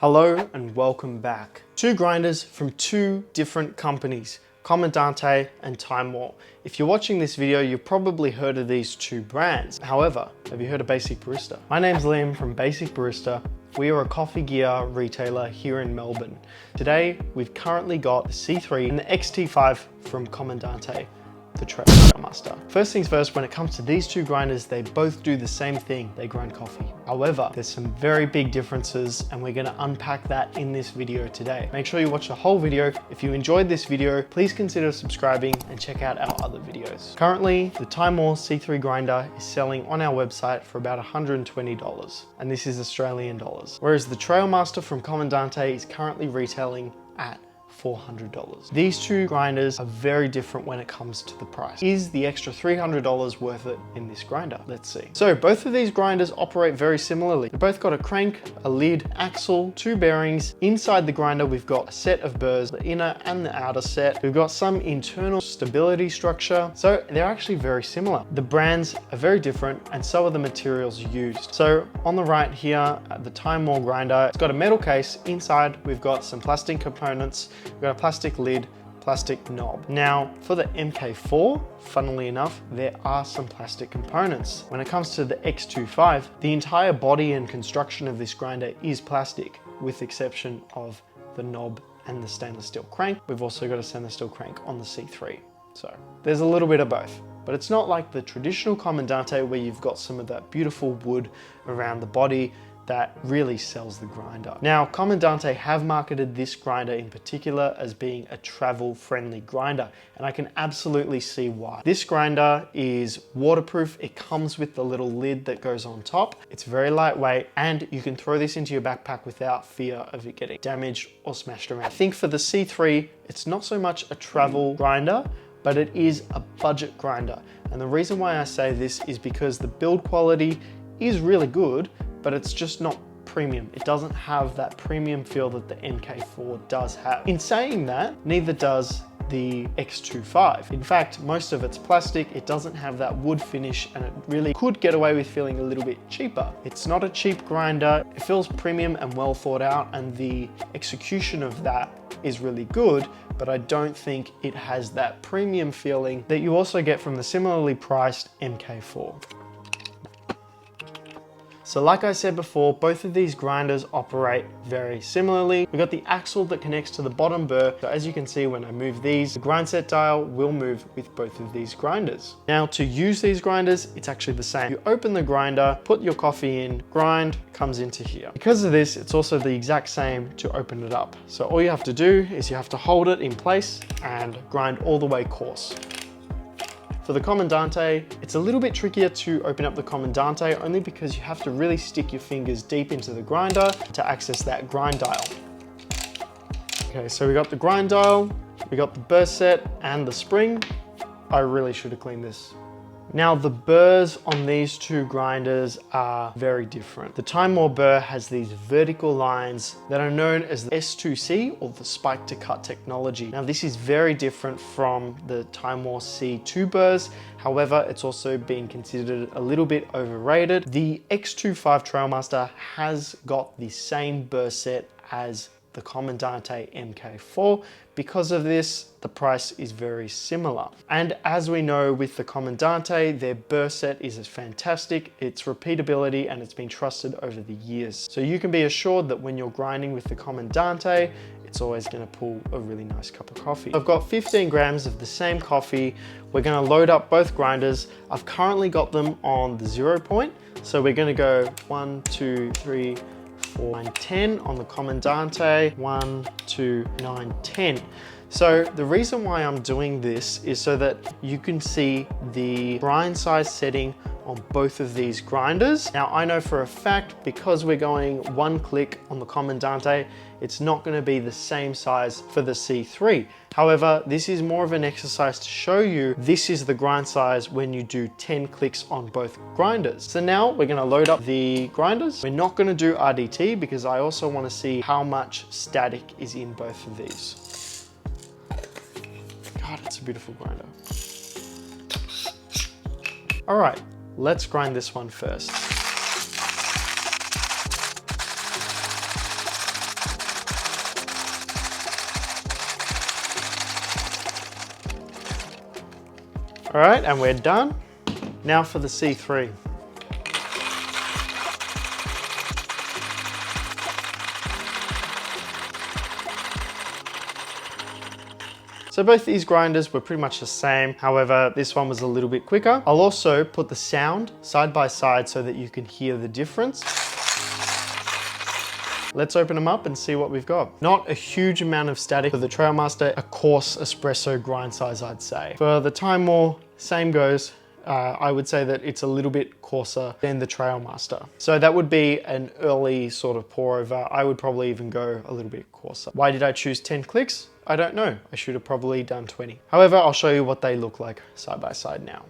Hello and welcome back. Two grinders from two different companies, Comandante and Timemore. If you're watching this video, you've probably heard of these two brands. However, have you heard of Basic Barista? My name's Liam from Basic Barista. We are a coffee gear retailer here in Melbourne. Today, we've currently got the C3 and the XT5 from Comandante, the Trailmaster. First things first, when it comes to these two grinders, they both do the same thing, they grind coffee. However, there's some very big differences and we're gonna unpack that in this video today. Make sure you watch the whole video. If you enjoyed this video, please consider subscribing and check out our other videos. Currently, the Timemore C3 grinder is selling on our website for about $120, and this is Australian dollars. Whereas the Trailmaster from Comandante is currently retailing at $400. These two grinders are very different when it comes to the price. Is the extra $300 worth it in this grinder? Let's see. So both of these grinders operate very similarly. They've both got a crank, a lid, axle, two bearings. Inside the grinder, we've got a set of burrs, the inner and the outer set. We've got some internal stability structure. So they're actually very similar. The brands are very different and so are the materials used. So on the right here, the Timemore grinder, it's got a metal case. Inside, we've got some plastic components. We've got a plastic lid, plastic knob. Now, for the MK4, funnily enough, there are some plastic components. When it comes to the X25, the entire body and construction of this grinder is plastic, with the exception of the knob and the stainless steel crank. We've also got a stainless steel crank on the C3. So there's a little bit of both. But it's not like the traditional Comandante where you've got some of that beautiful wood around the body that really sells the grinder. Now, Comandante have marketed this grinder in particular as being a travel-friendly grinder, and I can absolutely see why. This grinder is waterproof. It comes with the little lid that goes on top. It's very lightweight, and you can throw this into your backpack without fear of it getting damaged or smashed around. I think for the C3, it's not so much a travel grinder, but it is a budget grinder. And the reason why I say this is because the build quality is really good, but it's just not premium. It doesn't have that premium feel that the MK4 does have. In saying that, neither does the X25. In fact, most of it's plastic. It doesn't have that wood finish, and it really could get away with feeling a little bit cheaper. It's not a cheap grinder. It feels premium and well thought out, and the execution of that is really good, but I don't think it has that premium feeling that you also get from the similarly priced MK4. So like I said before, both of these grinders operate very similarly. We've got the axle that connects to the bottom burr. So as you can see, when I move these, the grind set dial will move with both of these grinders. Now to use these grinders, it's actually the same. You open the grinder, put your coffee in, grind, comes into here. Because of this, it's also the exact same to open it up. So all you have to do is you have to hold it in place and grind all the way coarse. For the Comandante, it's a little bit trickier to open up the Comandante only because you have to really stick your fingers deep into the grinder to access that grind dial. Okay, so we got the grind dial, we got the burr set and the spring. I really should have cleaned this. Now the burrs on these two grinders are very different. The Timemore burr has these vertical lines that are known as the S2C, or the spike to cut technology. Now this is very different from the Timemore C2 burrs. However, it's also been considered a little bit overrated. The X25 Trailmaster has got the same burr set as the Comandante MK4. Because of this, the price is very similar. And as we know with the Comandante, their burr set is fantastic, its repeatability, and it's been trusted over the years. So you can be assured that when you're grinding with the Comandante, it's always gonna pull a really nice cup of coffee. I've got 15 grams of the same coffee. We're gonna load up both grinders. I've currently got them on the 0 point. So we're gonna go 1, 2, 3, 4, 9, 10 on the Comandante, 1, 2, 9, 10. So the reason why I'm doing this is so that you can see the grind size setting on both of these grinders. Now I know for a fact, because we're going one click on the Comandante, it's not going to be the same size for the C3. However, this is more of an exercise to show you this is the grind size when you do 10 clicks on both grinders. So now we're going to load up the grinders. We're not going to do RDT because I also want to see how much static is in both of these. God, it's a beautiful grinder. All right, let's grind this one first. All right, and we're done. Now for the C3. So both these grinders were pretty much the same. However, this one was a little bit quicker. I'll also put the sound side by side so that you can hear the difference. Let's open them up and see what we've got. Not a huge amount of static for the Trailmaster, a coarse espresso grind size, I'd say. For the Timemore, same goes. I would say that it's a little bit coarser than the Trailmaster. So that would be an early sort of pour over. I would probably even go a little bit coarser. Why did I choose 10 clicks? I don't know. I should have probably done 20. However, I'll show you what they look like side by side now.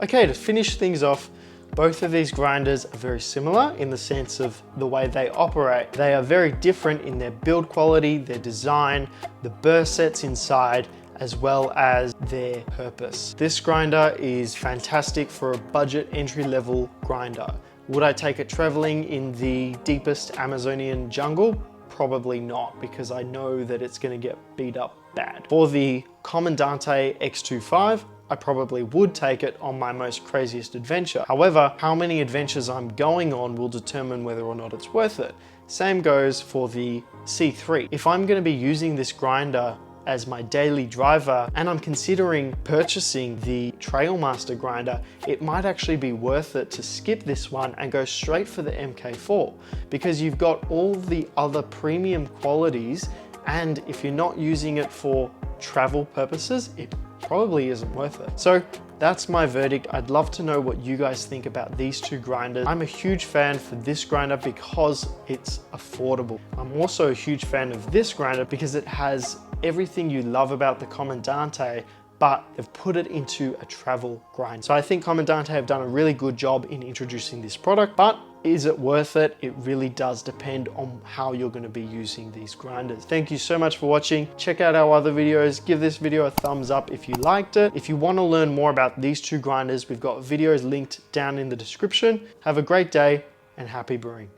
Okay, to finish things off, both of these grinders are very similar in the sense of the way they operate. They are very different in their build quality, their design, the burr sets inside, as well as their purpose. This grinder is fantastic for a budget entry-level grinder. Would I take it traveling in the deepest Amazonian jungle? Probably not, because I know that it's gonna get beat up bad. For the Comandante X25, I probably would take it on my most craziest adventure. However, how many adventures I'm going on will determine whether or not it's worth it. Same goes for the C3. If I'm gonna be using this grinder as my daily driver and I'm considering purchasing the Trailmaster grinder, it might actually be worth it to skip this one and go straight for the MK4 because you've got all the other premium qualities, and if you're not using it for travel purposes, it probably isn't worth it. So that's my verdict. I'd love to know what you guys think about these two grinders. I'm a huge fan for this grinder because it's affordable. I'm also a huge fan of this grinder because it has everything you love about the Comandante, but they've put it into a travel grind. So I think Comandante have done a really good job in introducing this product, but is it worth it? It really does depend on how you're going to be using these grinders. Thank you so much for watching. Check out our other videos. Give this video a thumbs up if you liked it. If you want to learn more about these two grinders, we've got videos linked down in the description. Have a great day and happy brewing.